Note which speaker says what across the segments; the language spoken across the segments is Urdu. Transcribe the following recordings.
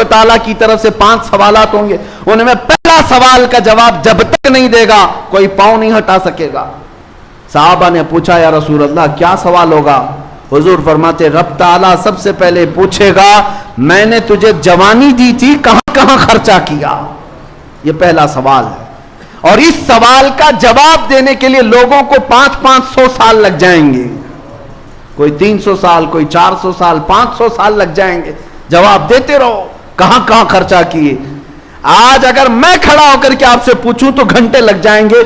Speaker 1: تعالیٰ کی طرف سے 5 سوالات ہوں گے، ان میں پہلا سوال کا جواب جب تک نہیں دے گا کوئی پاؤں نہیں ہٹا سکے گا۔ صحابہ نے پوچھا یا رسول اللہ کیا سوال ہوگا؟ حضور فرماتے رب تعالیٰ سب سے پہلے پوچھے گا میں نے تجھے جوانی دی تھی کہاں کہاں خرچہ کیا؟ یہ پہلا سوال ہے، اور اس سوال کا جواب دینے کے لیے لوگوں کو 500 سال لگ جائیں گے، کوئی 300 سال، کوئی 400 سال، 500 سال لگ جائیں گے۔ جواب دیتے رہو کہاں کہاں خرچہ کیے۔ آج اگر میں کھڑا ہو کر کے آپ سے پوچھوں تو گھنٹے لگ جائیں گے،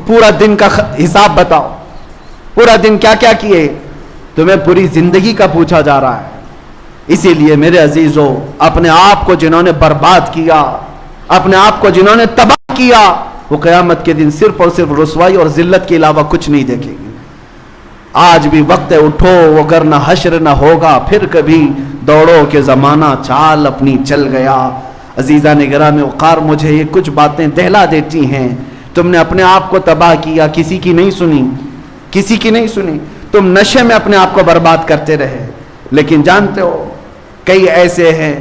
Speaker 1: پورا دن کا حساب بتاؤ، پورا دن کیا کیا کیے؟ تمہیں پوری زندگی کا پوچھا جا رہا ہے۔ اسی لیے میرے عزیزو، اپنے آپ کو جنہوں نے برباد کیا، اپنے آپ کو جنہوں نے تباہ کیا، وہ قیامت کے دن صرف اور صرف رسوائی اور ذلت کے علاوہ کچھ نہیں دیکھیں گے۔ آج بھی وقت ہے اٹھو، اگر نہ حشر نہ ہوگا پھر کبھی، دوڑو کہ زمانہ چال اپنی چل گیا۔ عزیزان گرامی وقار، مجھے یہ کچھ باتیں دہلا دیتی ہیں۔ تم نے اپنے آپ کو تباہ کیا، کسی کی نہیں سنی، کسی کی نہیں سنی۔ تم نشے میں اپنے آپ کو برباد کرتے رہے، لیکن جانتے ہو کئی ایسے ہیں،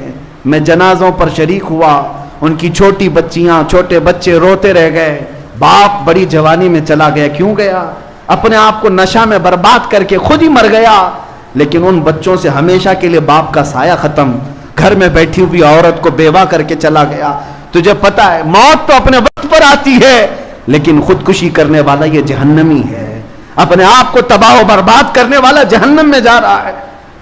Speaker 1: میں جنازوں پر شریک ہوا، ان کی چھوٹی بچیاں، چھوٹے بچے روتے رہ گئے، باپ بڑی جوانی میں چلا گیا۔ کیوں گیا؟ اپنے آپ کو نشہ میں برباد کر کے خود ہی مر گیا، لیکن ان بچوں سے ہمیشہ کے لیے باپ کا سایہ ختم۔ گھر میں بیٹھی ہوئی عورت کو بیوہ کر کے چلا گیا۔ تجھے پتا ہے موت تو اپنے وقت پر آتی ہے، لیکن خودکشی کرنے والا یہ جہنمی ہے، اپنے آپ کو تباہ و برباد کرنے والا جہنم میں جا رہا ہے۔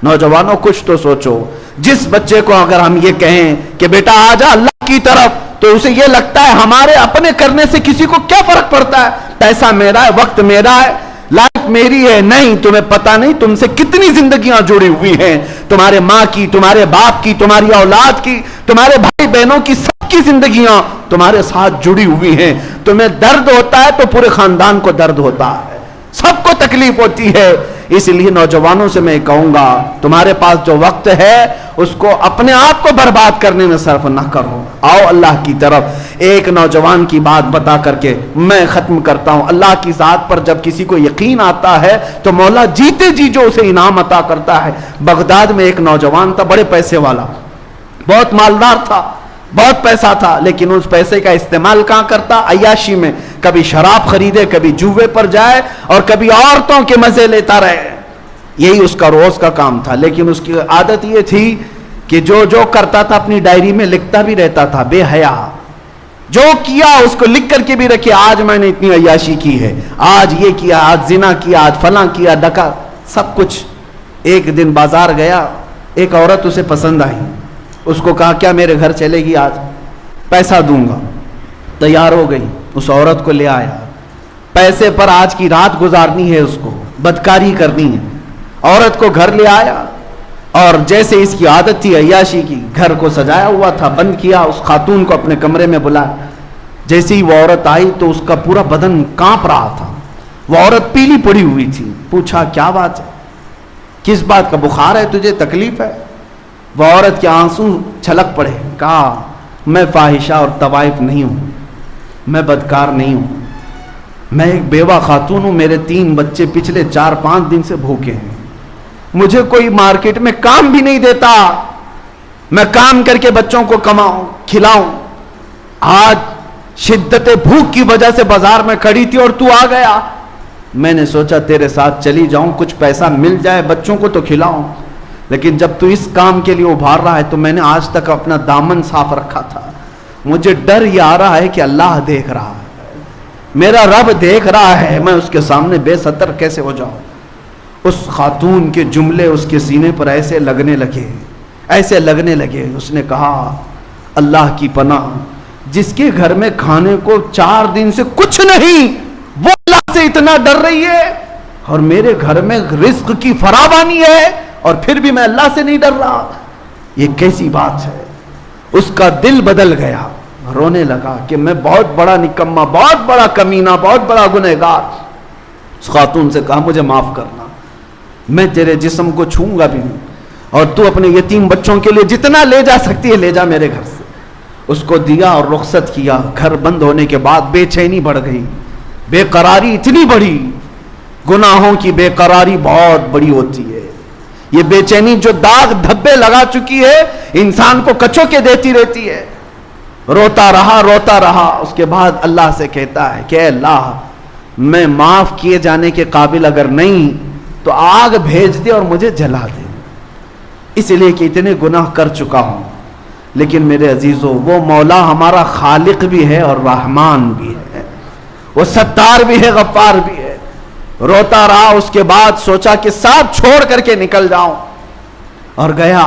Speaker 1: نوجوانوں کچھ تو سوچو۔ جس بچے کو اگر ہم یہ کہیں کہ بیٹا آ جا اللہ کی طرف، تو اسے یہ لگتا ہے ہمارے اپنے کرنے سے کسی کو کیا فرق پڑتا ہے، پیسہ میرا ہے، وقت میرا ہے، لائف میری ہے۔ نہیں، تمہیں پتا نہیں تم سے کتنی زندگیاں جڑی ہوئی ہیں، تمہارے ماں کی، تمہارے باپ کی، تمہاری اولاد کی، تمہارے بھائی بہنوں کی، سب کی زندگیاں تمہارے ساتھ جڑی ہوئی ہیں۔ تمہیں درد ہوتا ہے تو پورے خاندان کو درد ہوتا ہے، سب کو تکلیف ہوتی ہے۔ اس لیے نوجوانوں سے میں کہوں گا تمہارے پاس جو وقت ہے اس کو اپنے آپ کو برباد کرنے میں صرف نہ کرو، آؤ اللہ کی طرف۔ ایک نوجوان کی بات بتا کر کے میں ختم کرتا ہوں۔ اللہ کی ذات پر جب کسی کو یقین آتا ہے تو مولا جیتے جی جو اسے انعام عطا کرتا ہے۔ بغداد میں ایک نوجوان تھا، بڑے پیسے والا، بہت مالدار تھا، بہت پیسہ تھا، لیکن اس پیسے کا استعمال کہاں کرتا؟ عیاشی میں، کبھی شراب خریدے، کبھی جوے پر جائے، اور کبھی عورتوں کے مزے لیتا رہے۔ یہی اس کا روز کا کام تھا، لیکن اس کی عادت یہ تھی کہ جو کرتا تھا اپنی ڈائری میں لکھتا بھی رہتا تھا، بے حیا۔ جو کیا اس کو لکھ کر کے بھی رکھے، آج میں نے اتنی عیاشی کی ہے، آج یہ کیا، آج زنا کیا، آج فلاں کیا، ڈکا، سب کچھ۔ ایک دن بازار گیا، ایک عورت اسے پسند آئی، اس کو کہا کیا میرے گھر چلے گی آج؟ پیسہ دوں گا۔ تیار ہو گئی، اس عورت کو لے آیا، پیسے پر آج کی رات گزارنی ہے، اس کو بدکاری کرنی ہے۔ عورت کو گھر لے آیا، اور جیسے اس کی عادت تھی عیاشی کی، گھر کو سجایا ہوا تھا، بند کیا، اس خاتون کو اپنے کمرے میں بلایا۔ جیسے ہی وہ عورت آئی تو اس کا پورا بدن کانپ رہا تھا، وہ عورت پیلی پڑی ہوئی تھی۔ پوچھا کیا بات ہے، کس بات کا بخار ہے تجھے، تکلیف ہے؟ وہ عورت کے آنسو چھلک پڑے، کہا میں فاحشہ اور طوائف نہیں ہوں، میں بدکار نہیں ہوں، میں ایک بیوہ خاتون ہوں، میرے 3 بچے پچھلے 4-5 دن سے بھوکے ہیں، مجھے کوئی مارکیٹ میں کام بھی نہیں دیتا، میں کام کر کے بچوں کو کماؤں کھلاؤں، آج شدت بھوک کی وجہ سے بازار میں کھڑی تھی اور تو آ گیا، میں نے سوچا تیرے ساتھ چلی جاؤں، کچھ پیسہ مل جائے، بچوں کو تو کھلاؤں، لیکن جب تو اس کام کے لیے ابھار رہا ہے تو میں نے آج تک اپنا دامن صاف رکھا تھا، مجھے ڈر یہ آ رہا ہے کہ اللہ دیکھ رہا ہے، میرا رب دیکھ رہا ہے، میں اس کے سامنے بے ستر کیسے ہو جاؤں۔ اس خاتون کے جملے اس کے سینے پر ایسے لگنے لگے، ایسے لگنے لگے۔ اس نے کہا اللہ کی پناہ، جس کے گھر میں کھانے کو 4 دن سے کچھ نہیں، وہ اللہ سے اتنا ڈر رہی ہے، اور میرے گھر میں رزق کی فراوانی ہے اور پھر بھی میں اللہ سے نہیں ڈر رہا، یہ کیسی بات ہے؟ اس کا دل بدل گیا، رونے لگا کہ میں بہت بڑا نکما، بہت بڑا کمینہ، بہت بڑا گنہگار۔ اس خاتون سے کہا مجھے معاف کرنا، میں تیرے جسم کو چھوں گا بھی نہیں، اور تو اپنے یتیم بچوں کے لیے جتنا لے جا سکتی ہے لے جا میرے گھر سے۔ اس کو دیا اور رخصت کیا۔ گھر بند ہونے کے بعد بے چینی بڑھ گئی، بے قراری اتنی بڑی، گناہوں کی بے قراری بہت بڑی ہوتی ہے، یہ بے چینی جو داغ دھبے لگا چکی ہے انسان کو کچو کے دیتی رہتی ہے. روتا رہا. اس کے بعد اللہ سے کہتا ہے کہ اے اللہ میں معاف کیے جانے کے قابل اگر نہیں تو آگ بھیج دے اور مجھے جلا دے، اس لیے کہ اتنے گناہ کر چکا ہوں. لیکن میرے عزیزو وہ مولا ہمارا خالق بھی ہے اور رحمان بھی ہے، وہ ستار بھی ہے، غفار بھی ہے. روتا رہا. اس کے بعد سوچا کہ ساتھ چھوڑ کر کے نکل جاؤں، اور گیا.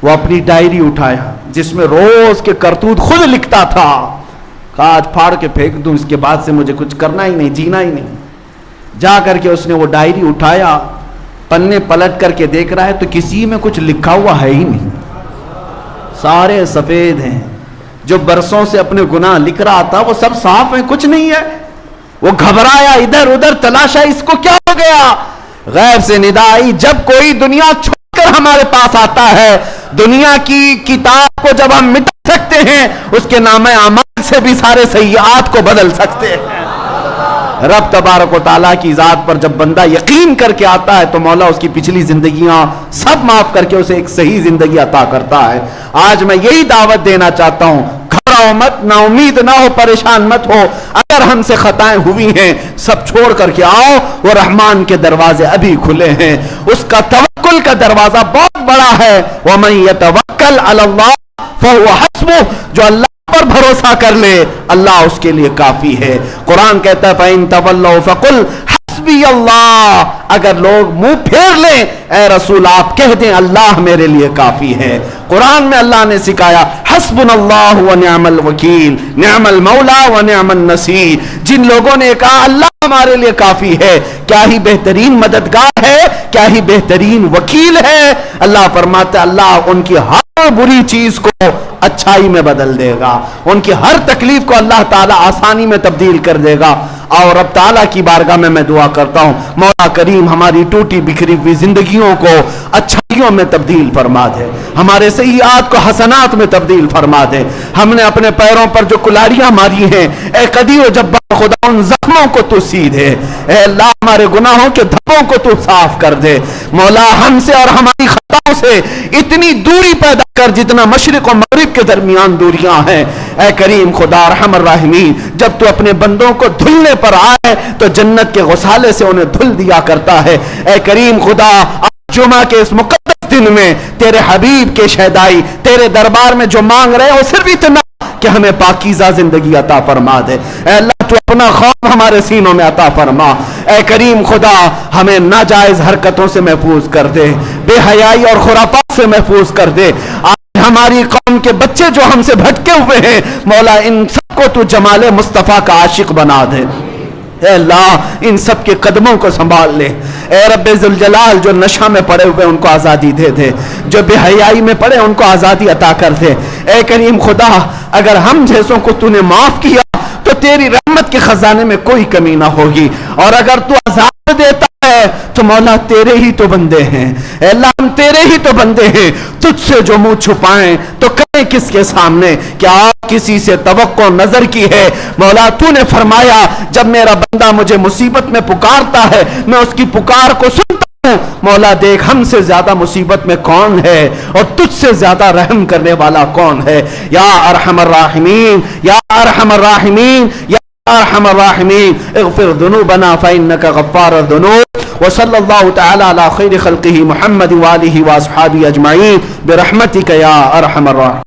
Speaker 1: وہ اپنی ڈائری اٹھایا جس میں روز کے کرتوت خود لکھتا تھا. کہا آج پھاڑ کے پھینک دوں، اس کے بعد سے مجھے کچھ کرنا ہی نہیں، جینا ہی نہیں. جا کر کے اس نے وہ ڈائری اٹھایا، پنے پلٹ کر کے دیکھ رہا ہے تو کسی میں کچھ لکھا ہوا ہے ہی نہیں، سارے سفید ہیں. جو برسوں سے اپنے گناہ لکھ رہا تھا وہ سب صاف ہیں، کچھ نہیں ہے. وہ گھبرایا، ادھر ادھر تلاشا، اس کو کیا ہو گیا؟ غیب سے ندا آئی، جب کوئی دنیا چھوڑ کر ہمارے پاس آتا ہے، دنیا کی کتاب کو جب ہم مٹا سکتے ہیں، اس کے نام اعمال سے بھی سارے سیئات کو بدل سکتے ہیں. رب تبارک و تعالیٰ کی ذات پر جب بندہ یقین کر کے آتا ہے تو مولا اس کی پچھلی زندگیاں سب معاف کر کے اسے ایک صحیح زندگی عطا کرتا ہے. آج میں یہی دعوت دینا چاہتا ہوں، گھبراؤ مت، نا امید نہ ہو، پریشان مت ہو. اگر ہم سے خطائیں ہوئی ہیں سب چھوڑ کر کے آؤ، وہ رحمان کے دروازے ابھی کھلے ہیں. اس کا توکل کا دروازہ بہت بڑا ہے. وَمَن يَتَوَكَّلْ عَلَى اللَّهِ فَهُوَ حَسْبُهُ، جو اللہ پر بھروسہ کر لے اللہ اس کے لیے کافی ہے. قرآن کہتا ہے فَإِن تَوَلَّوْا فَقُلْ حَسْبِيَ اللَّهُ، اگر لوگ منہ پھیر لیں اے رسول آپ کہہ دیں اللہ میرے لیے کافی ہے. قرآن میں اللہ نے سکھایا حسبنا اللہ ونعم الوکیل نعم المولا ونعم النصیر. جن لوگوں نے کہا اللہ ہمارے لیے کافی ہے، کیا ہی بہترین مددگار ہے، کیا ہی بہترین وکیل ہے. اللہ فرماتا ہے اللہ ان کی ہر بری چیز کو اچھائی میں بدل دے گا، ان کی ہر تکلیف کو اللہ تعالیٰ آسانی میں تبدیل کر دے گا. اور رب تعالیٰ کی بارگاہ میں دعا کرتا ہوں مولا کریم ہماری ٹوٹی بکھری ہوئی زندگیوں کو اچھائیوں میں تبدیل فرما دے، ہمارے سیئات کو حسنات میں تبدیل فرما دے. ہم نے اپنے پیروں پر جو کلاڑیاں ماری ہیں اے قدیر و جبار خدا ان زخموں کو تو سی دے. اے اللہ ہمارے گناہوں کے دھبوں کو تو صاف کر دے. مولا ہم سے اور ہماری خطاؤں سے اتنی دوری پیدا کر جتنا مشرق و مغرب کے درمیان دوریاں ہیں. اے کریم خدا ارحم الراحمین، جب تو اپنے بندوں کو دھلنے پر آئے تو جنت کے غسالے سے انہیں دھل دیا کرتا ہے. اے کریم خدا جمعہ کے اس مقدس دن میں تیرے حبیب کے شہدائی تیرے دربار میں جو مانگ رہے ہیں وہ صرف اتنا کہ ہمیں پاکیزہ زندگی عطا فرما دے. اے اللہ تو اپنا خوف ہمارے سینوں میں عطا فرما. اے کریم خدا ہمیں ناجائز حرکتوں سے محفوظ کر دے، بے حیائی اور خرافات سے محفوظ کر دے. آج ہماری قوم کے بچے جو ہم سے بھٹکے ہوئے ہیں مولا ان سب کو تو جمال مصطفیٰ کا عاشق بنا دے. اے اللہ ان سب کے قدموں کو سنبھال لے. اے رب ذوالجلال جو نشہ میں پڑے ہوئے ان کو آزادی دے دے، جو بے حیائی میں پڑے ان کو آزادی عطا کر دے. اے کریم خدا اگر ہم جیسوں کو تو نے معاف کیا تو تیری رحمت کے خزانے میں کوئی کمی نہ ہوگی، اور اگر تو عذاب دیتا ہے تو مولا تیرے ہی تو بندے ہیں. اے اللہ ہم تیرے ہی تو بندے ہیں، تجھ سے جو منہ چھپائیں تو کریں کس کے سامنے؟ کیا آپ کسی سے توقع نظر کی ہے؟ مولا تو نے فرمایا جب میرا بندہ مجھے مصیبت میں پکارتا ہے میں اس کی پکار کو سنتا ہوں. مولا دیکھ ہم سے زیادہ مصیبت میں کون ہے اور تجھ سے زیادہ رحم کرنے والا کون ہے. یا ارحم الراحمین، یا ارحم الراحمین، یا ارحم الراحمین اغفر ذنوبنا فإنك غفار الذنوب. وصلی اللہ تعالی علی خیر خلقہ محمد وآلہ واصحابہ اجمعین برحمتک یا ارحم الراحمین.